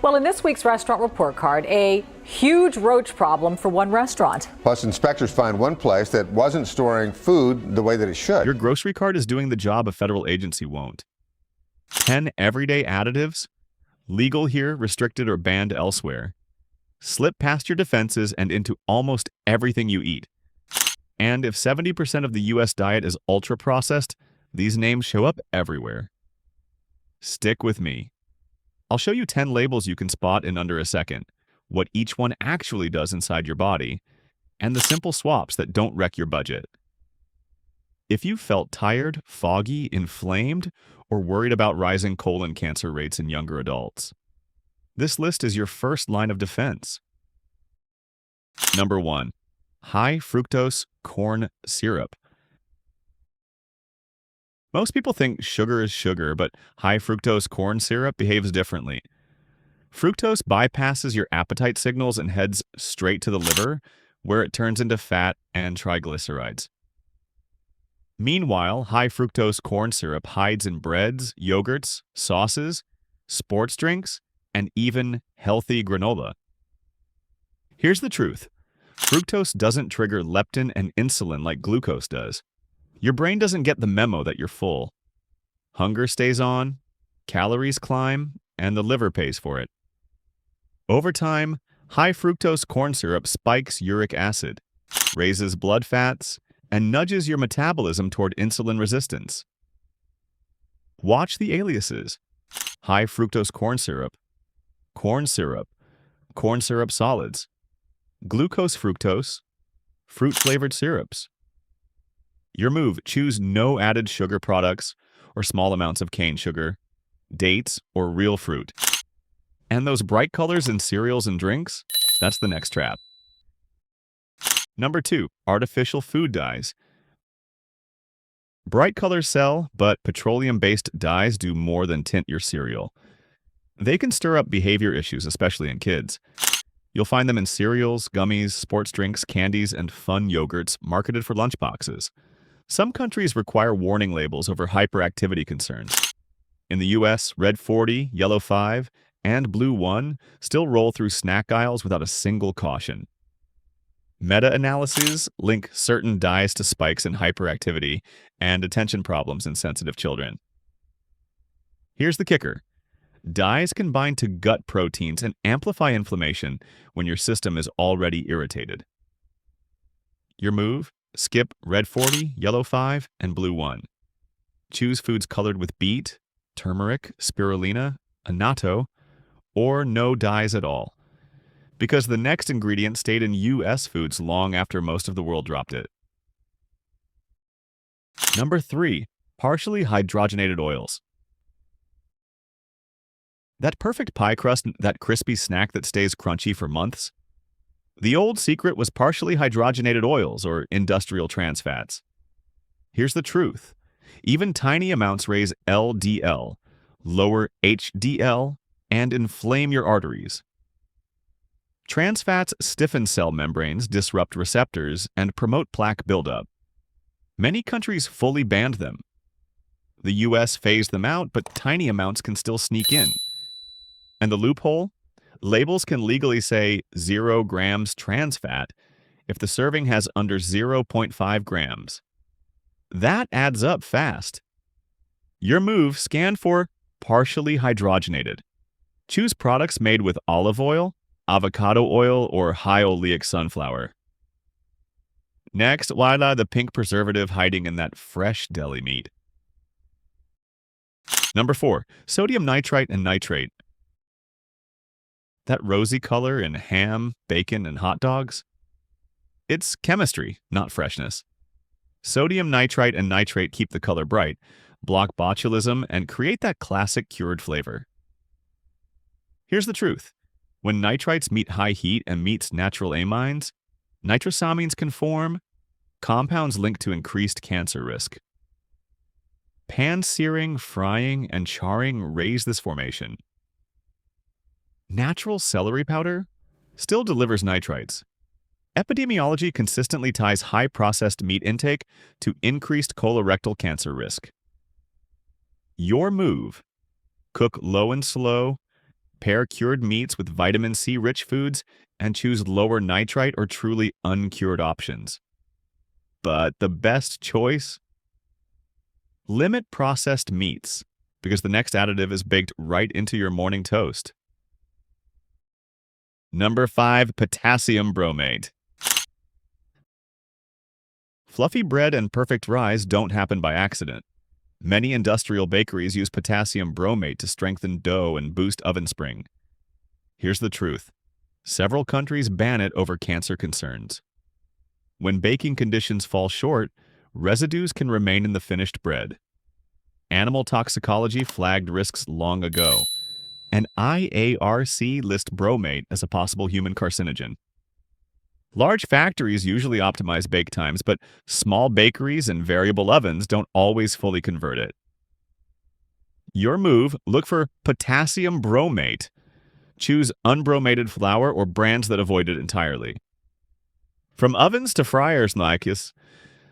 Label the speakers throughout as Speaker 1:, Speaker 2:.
Speaker 1: Well, in this week's restaurant report card, a huge roach problem for one restaurant.
Speaker 2: Plus, inspectors find one place that wasn't storing food the way that it should.
Speaker 3: Your grocery cart is doing the job a federal agency won't. 10 everyday additives, legal here, restricted or banned elsewhere, slip past your defenses and into almost everything you eat. And if 70% of the U.S. diet is ultra-processed, these names show up everywhere. Stick with me. I'll show you 10 labels you can spot in under a second, what each one actually does inside your body, and the simple swaps that don't wreck your budget. If you felt tired, foggy, inflamed, or worried about rising colon cancer rates in younger adults, this list is your first line of defense. Number 1. High-Fructose Corn Syrup. Most people think sugar is sugar, but high-fructose corn syrup behaves differently. Fructose bypasses your appetite signals and heads straight to the liver, where it turns into fat and triglycerides. Meanwhile, high-fructose corn syrup hides in breads, yogurts, sauces, sports drinks, and even healthy granola. Here's the truth. Fructose doesn't trigger leptin and insulin like glucose does. Your brain doesn't get the memo that you're full. Hunger stays on, calories climb, and the liver pays for it. Over time, high-fructose corn syrup spikes uric acid, raises blood fats, and nudges your metabolism toward insulin resistance. Watch the aliases: high-fructose corn syrup, corn syrup solids, glucose-fructose, fruit-flavored syrups. Your move: choose no added sugar products or small amounts of cane sugar, dates, or real fruit. And those bright colors in cereals and drinks? That's the next trap. Number 2. Artificial food dyes. Bright colors sell, but petroleum-based dyes do more than tint your cereal. They can stir up behavior issues, especially in kids. You'll find them in cereals, gummies, sports drinks, candies, and fun yogurts marketed for lunchboxes. Some countries require warning labels over hyperactivity concerns. In the US, red 40, yellow 5, and blue 1 still roll through snack aisles without a single caution. Meta-analyses link certain dyes to spikes in hyperactivity and attention problems in sensitive children. Here's the kicker. Dyes can bind to gut proteins and amplify inflammation when your system is already irritated. Your move? Skip red 40, yellow 5, and blue 1. Choose foods colored with beet, turmeric, spirulina, annatto, or no dyes at all, because the next ingredient stayed in U.S. foods long after most of the world dropped it. Number 3. Partially hydrogenated oils. That perfect pie crust, that crispy snack that stays crunchy for months? The old secret was partially hydrogenated oils, or industrial trans fats. Here's the truth. Even tiny amounts raise LDL, lower HDL, and inflame your arteries. Trans fats stiffen cell membranes, disrupt receptors, and promote plaque buildup. Many countries fully banned them. The US phased them out, but tiny amounts can still sneak in. And the loophole? Labels can legally say 0 grams trans fat if the serving has under 0.5 grams. That adds up fast. Your move: scan for partially hydrogenated. Choose products made with olive oil, avocado oil, or high oleic sunflower. Next, voila, the pink preservative hiding in that fresh deli meat. Number 4. Sodium nitrite and nitrate. That rosy color in ham, bacon, and hot dogs? It's chemistry, not freshness. Sodium nitrite and nitrate keep the color bright, block botulism, and create that classic cured flavor. Here's the truth. When nitrites meet high heat and meets natural amines, nitrosamines can form, compounds linked to increased cancer risk. Pan-searing, frying, and charring raise this formation. Natural celery powder still delivers nitrites. Epidemiology consistently ties high-processed meat intake to increased colorectal cancer risk. Your move: cook low and slow, Pair cured meats with vitamin C rich foods and choose lower nitrite or truly uncured options. But the best choice? Limit processed meats, because the next additive is baked right into your morning toast. Number 5, potassium bromate. Fluffy bread and perfect rise don't happen by accident. Many industrial bakeries use potassium bromate to strengthen dough and boost oven spring. Here's the truth. Several countries ban it over cancer concerns. When baking conditions fall short, residues can remain in the finished bread. Animal toxicology flagged risks long ago, and IARC lists bromate as a possible human carcinogen. Large factories usually optimize bake times, but small bakeries and variable ovens don't always fully convert it. Your move, look for potassium bromate. Choose unbromated flour or brands that avoid it entirely. From ovens to fryers, Lycus,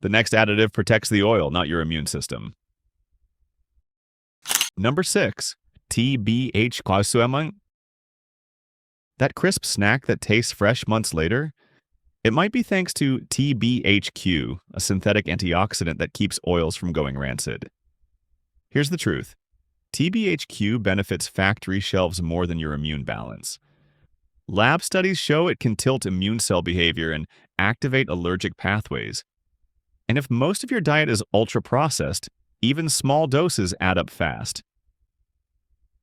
Speaker 3: the next additive protects the oil, not your immune system. Number 6, TBH Kwasuemang. That crisp snack that tastes fresh months later? It might be thanks to TBHQ, a synthetic antioxidant that keeps oils from going rancid. Here's the truth. TBHQ benefits factory shelves more than your immune balance. Lab studies show it can tilt immune cell behavior and activate allergic pathways. And if most of your diet is ultra-processed, even small doses add up fast.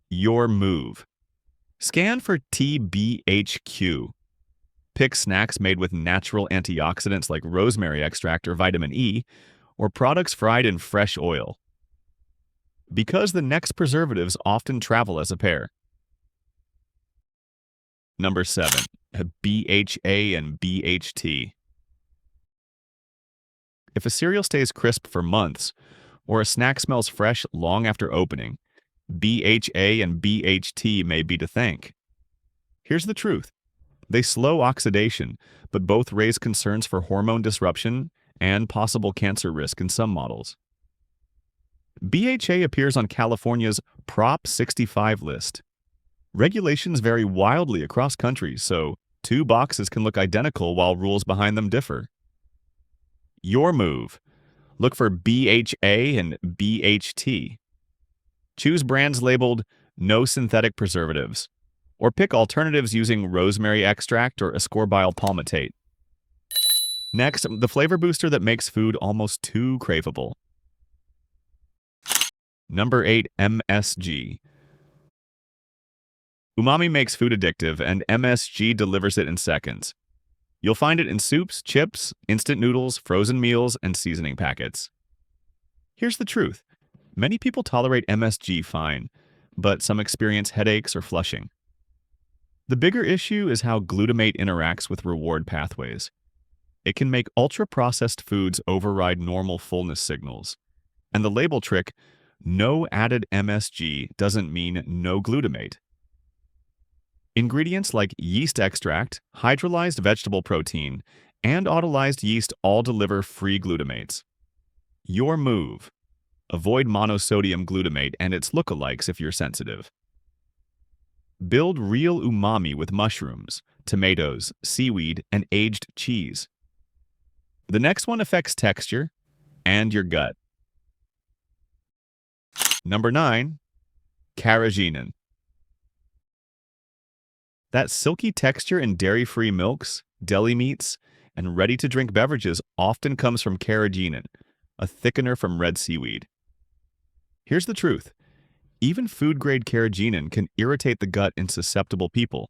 Speaker 3: Your move. Scan for TBHQ. Pick snacks made with natural antioxidants like rosemary extract or vitamin E, or products fried in fresh oil. Because the next preservatives often travel as a pair. Number 7, BHA and BHT. If a cereal stays crisp for months, or a snack smells fresh long after opening, BHA and BHT may be to thank. Here's the truth. They slow oxidation, but both raise concerns for hormone disruption and possible cancer risk in some models. BHA appears on California's Prop 65 list. Regulations vary wildly across countries, so 2 boxes can look identical while rules behind them differ. Your move. Look for BHA and BHT. Choose brands labeled "No Synthetic Preservatives," or pick alternatives using rosemary extract or ascorbyl palmitate. Next, the flavor booster that makes food almost too craveable. Number 8, MSG. Umami makes food addictive, and MSG delivers it in seconds. You'll find it in soups, chips, instant noodles, frozen meals, and seasoning packets. Here's the truth. Many people tolerate MSG fine, but some experience headaches or flushing. The bigger issue is how glutamate interacts with reward pathways. It can make ultra-processed foods override normal fullness signals. And the label trick, no added MSG, doesn't mean no glutamate. Ingredients like yeast extract, hydrolyzed vegetable protein, and autolyzed yeast all deliver free glutamates. Your move. Avoid monosodium glutamate and its lookalikes if you're sensitive. Build real umami with mushrooms, tomatoes, seaweed, and aged cheese. The next one affects texture and your gut. Number 9, carrageenan. That silky texture in dairy-free milks, deli meats, and ready-to-drink beverages often comes from carrageenan, a thickener from red seaweed. Here's the truth. Even food-grade carrageenan can irritate the gut in susceptible people.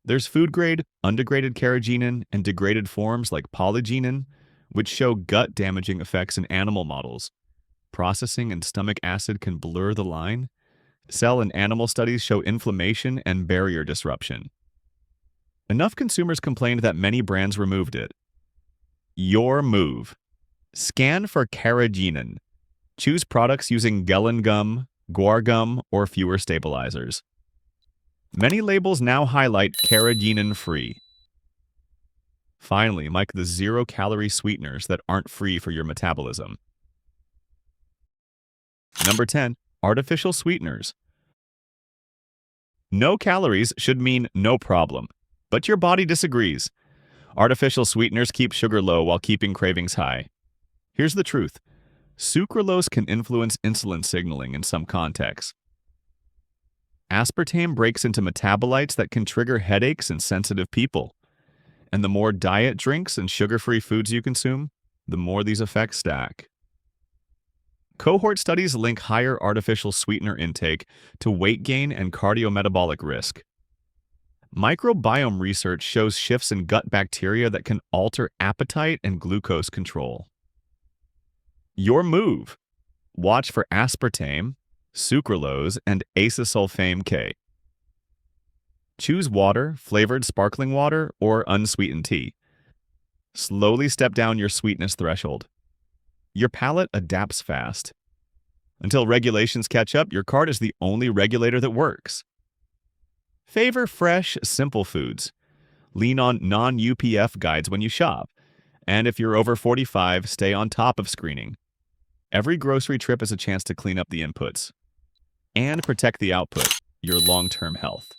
Speaker 3: There's food-grade, undegraded carrageenan, and degraded forms like polygeenan, which show gut-damaging effects in animal models. Processing and stomach acid can blur the line. Cell and animal studies show inflammation and barrier disruption. Enough consumers complained that many brands removed it. Your move. Scan for carrageenan. Choose products using gellan gum, guar gum, or fewer stabilizers. Many labels now highlight carrageenan-free. Finally, mic the zero-calorie sweeteners that aren't free for your metabolism. Number 10, artificial sweeteners. No calories should mean no problem, but your body disagrees. Artificial sweeteners keep sugar low while keeping cravings high. Here's the truth. Sucralose can influence insulin signaling in some contexts. Aspartame breaks into metabolites that can trigger headaches in sensitive people. And the more diet drinks and sugar-free foods you consume, the more these effects stack. Cohort studies link higher artificial sweetener intake to weight gain and cardiometabolic risk. Microbiome research shows shifts in gut bacteria that can alter appetite and glucose control. Your move. Watch for aspartame, sucralose, and acesulfame K. Choose water, flavored sparkling water, or unsweetened tea. Slowly step down your sweetness threshold. Your palate adapts fast. Until regulations catch up, your card is the only regulator that works. Favor fresh, simple foods. Lean on non-UPF guides when you shop. And if you're over 45, stay on top of screening. Every grocery trip is a chance to clean up the inputs and protect the output, your long-term health.